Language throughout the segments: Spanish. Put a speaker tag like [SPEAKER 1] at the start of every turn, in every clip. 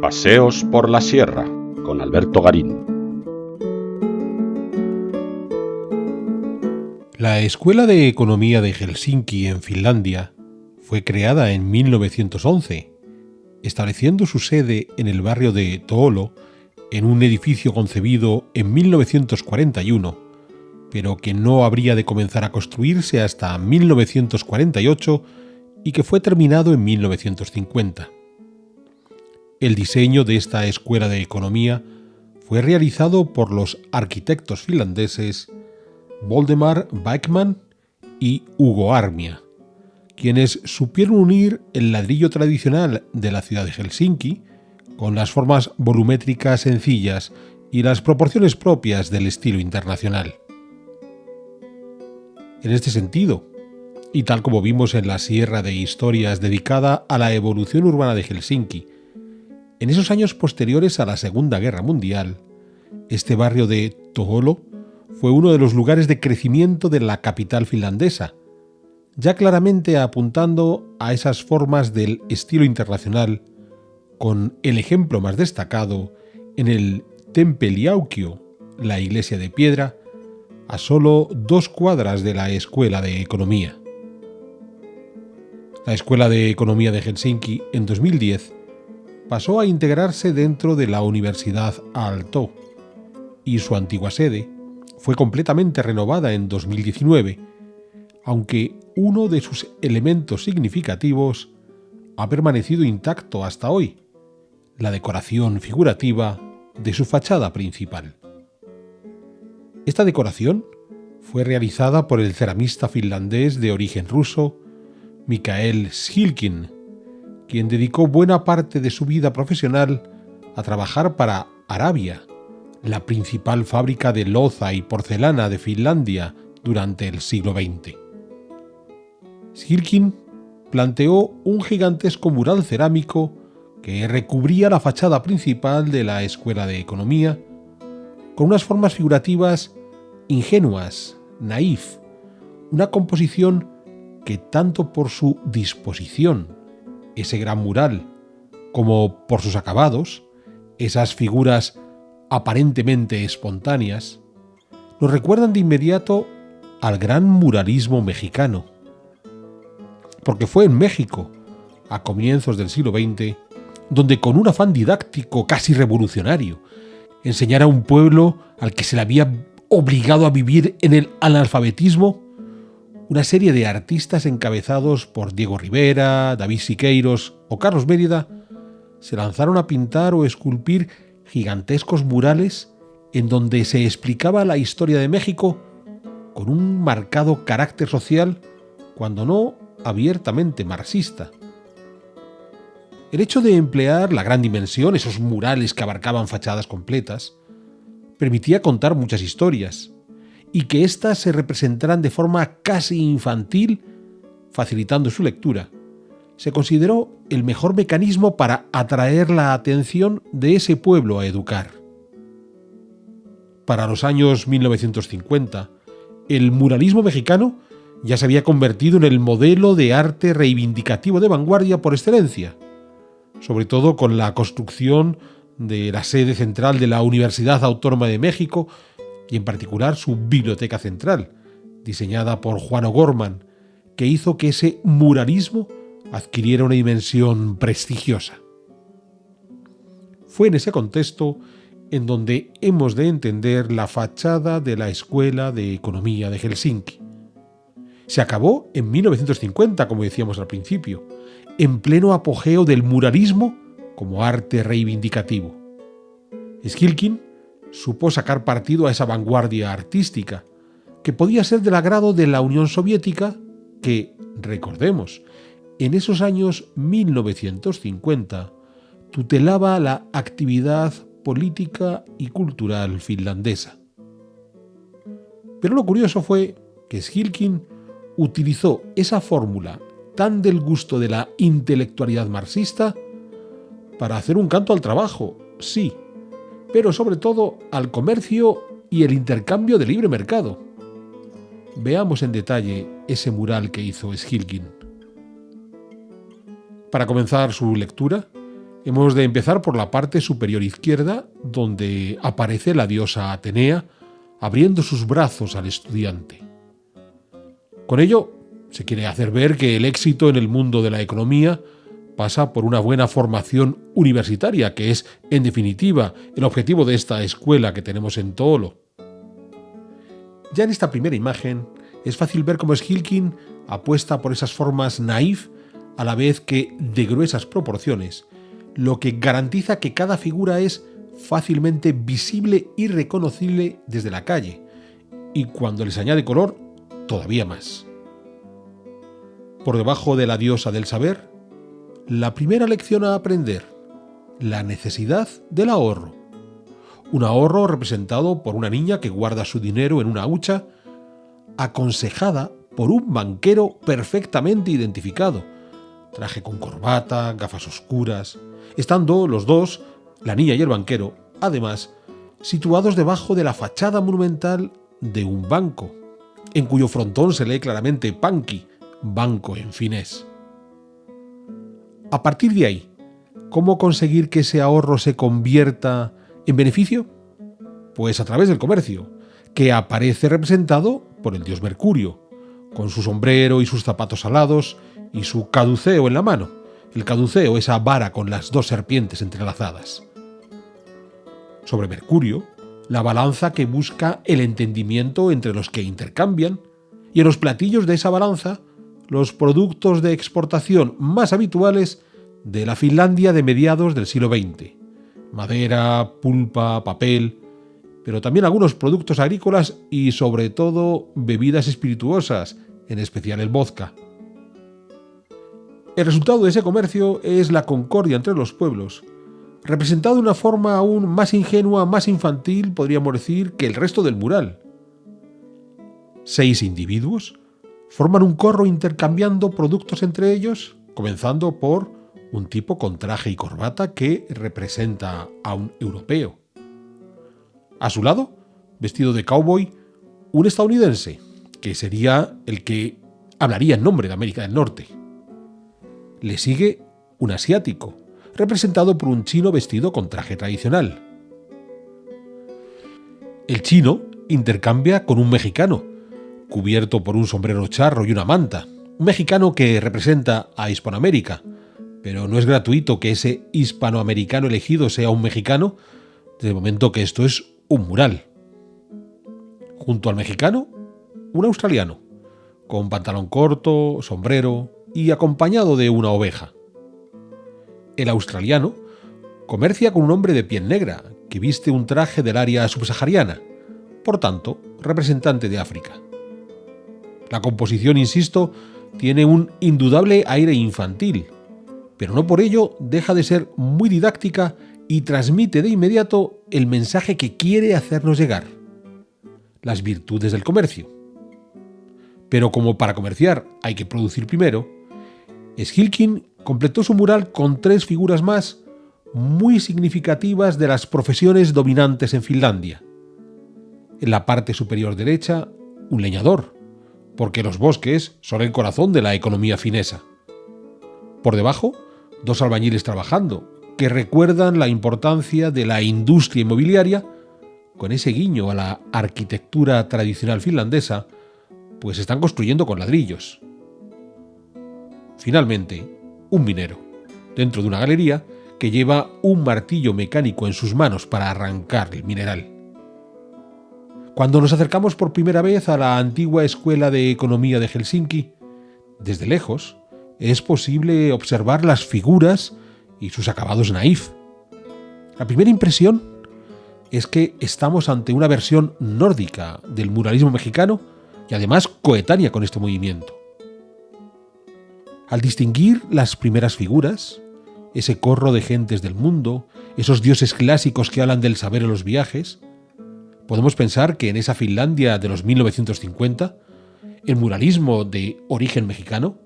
[SPEAKER 1] Paseos por la Sierra con Alberto Garín.
[SPEAKER 2] La Escuela de Economía de Helsinki, en Finlandia, fue creada en 1911, estableciendo su sede en el barrio de Toolo, en un edificio concebido en 1941, pero que no habría de comenzar a construirse hasta 1948 y que fue terminado en 1950. El diseño de esta escuela de economía fue realizado por los arquitectos finlandeses Voldemar Bäckman y Hugo Armia, quienes supieron unir el ladrillo tradicional de la ciudad de Helsinki con las formas volumétricas sencillas y las proporciones propias del estilo internacional. En este sentido, y tal como vimos en la Sierra de Historias dedicada a la evolución urbana de Helsinki, en esos años posteriores a la Segunda Guerra Mundial, este barrio de Toolo fue uno de los lugares de crecimiento de la capital finlandesa, ya claramente apuntando a esas formas del estilo internacional, con el ejemplo más destacado en el Tempeliaukio, la iglesia de piedra, a solo 2 cuadras de la Escuela de Economía. La Escuela de Economía de Helsinki, en 2010, pasó a integrarse dentro de la Universidad Aalto, y su antigua sede fue completamente renovada en 2019, aunque uno de sus elementos significativos ha permanecido intacto hasta hoy: la decoración figurativa de su fachada principal. Esta decoración fue realizada por el ceramista finlandés de origen ruso, Mikael Shilkin, quien dedicó buena parte de su vida profesional a trabajar para Arabia, la principal fábrica de loza y porcelana de Finlandia durante el siglo XX. Shilkin planteó un gigantesco mural cerámico que recubría la fachada principal de la Escuela de Economía, con unas formas figurativas ingenuas, naif, una composición que tanto por su disposición, ese gran mural, como por sus acabados, esas figuras aparentemente espontáneas, nos recuerdan de inmediato al gran muralismo mexicano. Porque fue en México, a comienzos del siglo XX, donde con un afán didáctico casi revolucionario, enseñar a un pueblo al que se le había obligado a vivir en el analfabetismo, una serie de artistas encabezados por Diego Rivera, David Siqueiros o Carlos Mérida se lanzaron a pintar o esculpir gigantescos murales en donde se explicaba la historia de México con un marcado carácter social, cuando no abiertamente marxista. El hecho de emplear la gran dimensión, esos murales que abarcaban fachadas completas, permitía contar muchas historias, y que éstas se representaran de forma casi infantil, facilitando su lectura, se consideró el mejor mecanismo para atraer la atención de ese pueblo a educar. Para los años 1950, el muralismo mexicano ya se había convertido en el modelo de arte reivindicativo de vanguardia por excelencia, sobre todo con la construcción de la sede central de la Universidad Autónoma de México y en particular su Biblioteca Central, diseñada por Juan O'Gorman, que hizo que ese muralismo adquiriera una dimensión prestigiosa. Fue en ese contexto en donde hemos de entender la fachada de la Escuela de Economía de Helsinki. Se acabó en 1950, como decíamos al principio, en pleno apogeo del muralismo como arte reivindicativo. Shilkin supo sacar partido a esa vanguardia artística, que podía ser del agrado de la Unión Soviética, que, recordemos, en esos años 1950 tutelaba la actividad política y cultural finlandesa. Pero lo curioso fue que Shilkin utilizó esa fórmula tan del gusto de la intelectualidad marxista para hacer un canto al trabajo, sí, pero sobre todo al comercio y el intercambio de libre mercado. Veamos en detalle ese mural que hizo Shilkin. Para comenzar su lectura, Hemos de empezar por la parte superior izquierda, donde aparece la diosa Atenea abriendo sus brazos al estudiante. Con ello, se quiere hacer ver que el éxito en el mundo de la economía pasa por una buena formación universitaria, que es, en definitiva, el objetivo de esta escuela que tenemos en Toolo. Ya en esta primera imagen, es fácil ver cómo Schilking apuesta por esas formas naif a la vez que de gruesas proporciones, lo que garantiza que cada figura es fácilmente visible y reconocible desde la calle, y cuando les añade color, todavía más. Por debajo de la diosa del saber, la primera lección a aprender, la necesidad del ahorro. Un ahorro representado por una niña que guarda su dinero en una hucha, aconsejada por un banquero perfectamente identificado, traje con corbata, gafas oscuras, estando los dos, la niña y el banquero, además, situados debajo de la fachada monumental de un banco, en cuyo frontón se lee claramente Pankki, banco en finés. A partir de ahí, ¿cómo conseguir que ese ahorro se convierta en beneficio? Pues a través del comercio, que aparece representado por el dios Mercurio, con su sombrero y sus zapatos alados y su caduceo en la mano. El caduceo, esa vara con las dos serpientes entrelazadas. Sobre Mercurio, la balanza que busca el entendimiento entre los que intercambian, y en los platillos de esa balanza, los productos de exportación más habituales de la Finlandia de mediados del siglo XX. Madera, pulpa, papel, pero también algunos productos agrícolas y sobre todo bebidas espirituosas, en especial el vodka. El resultado de ese comercio es la concordia entre los pueblos, representado de una forma aún más ingenua, más infantil, podríamos decir, que el resto del mural. 6 individuos forman un corro intercambiando productos entre ellos, comenzando por un tipo con traje y corbata que representa a un europeo. A su lado, vestido de cowboy, un estadounidense, que sería el que hablaría en nombre de América del Norte. Le sigue un asiático, representado por un chino vestido con traje tradicional. El chino intercambia con un mexicano, cubierto por un sombrero charro y una manta, un mexicano que representa a Hispanoamérica, pero no es gratuito que ese hispanoamericano elegido sea un mexicano, desde el momento que esto es un mural. Junto al mexicano, un australiano, con pantalón corto, sombrero y acompañado de una oveja. El australiano comercia con un hombre de piel negra que viste un traje del área subsahariana, por tanto, representante de África. La composición, insisto, tiene un indudable aire infantil, pero no por ello deja de ser muy didáctica y transmite de inmediato el mensaje que quiere hacernos llegar: las virtudes del comercio. Pero como para comerciar hay que producir primero, Schilking completó su mural con 3 figuras más muy significativas de las profesiones dominantes en Finlandia. En la parte superior derecha, un leñador, porque los bosques son el corazón de la economía finesa. Por debajo, 2 albañiles trabajando, que recuerdan la importancia de la industria inmobiliaria, con ese guiño a la arquitectura tradicional finlandesa, pues están construyendo con ladrillos. Finalmente, un minero, dentro de una galería, que lleva un martillo mecánico en sus manos para arrancar el mineral. Cuando nos acercamos por primera vez a la antigua escuela de economía de Helsinki, desde lejos es posible observar las figuras y sus acabados naif. La primera impresión es que estamos ante una versión nórdica del muralismo mexicano y además coetánea con este movimiento. Al distinguir las primeras figuras, ese corro de gentes del mundo, esos dioses clásicos que hablan del saber en los viajes, podemos pensar que en esa Finlandia de los 1950, el muralismo de origen mexicano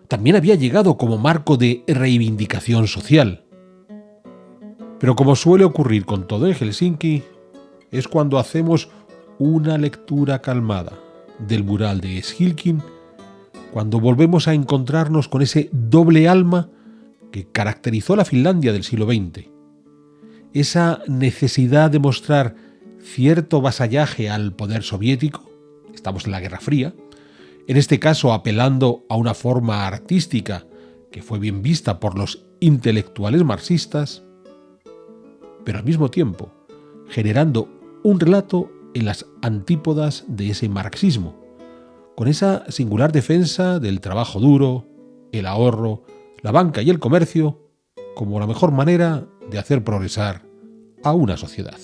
[SPEAKER 2] también había llegado como marco de reivindicación social. Pero como suele ocurrir con todo en Helsinki, es cuando hacemos una lectura calmada del mural de Schilking, cuando volvemos a encontrarnos con ese doble alma que caracterizó la Finlandia del siglo XX. Esa necesidad de mostrar cierto vasallaje al poder soviético, estamos en la Guerra Fría, en este caso apelando a una forma artística que fue bien vista por los intelectuales marxistas, pero al mismo tiempo generando un relato en las antípodas de ese marxismo, con esa singular defensa del trabajo duro, el ahorro, la banca y el comercio como la mejor manera de hacer progresar a una sociedad.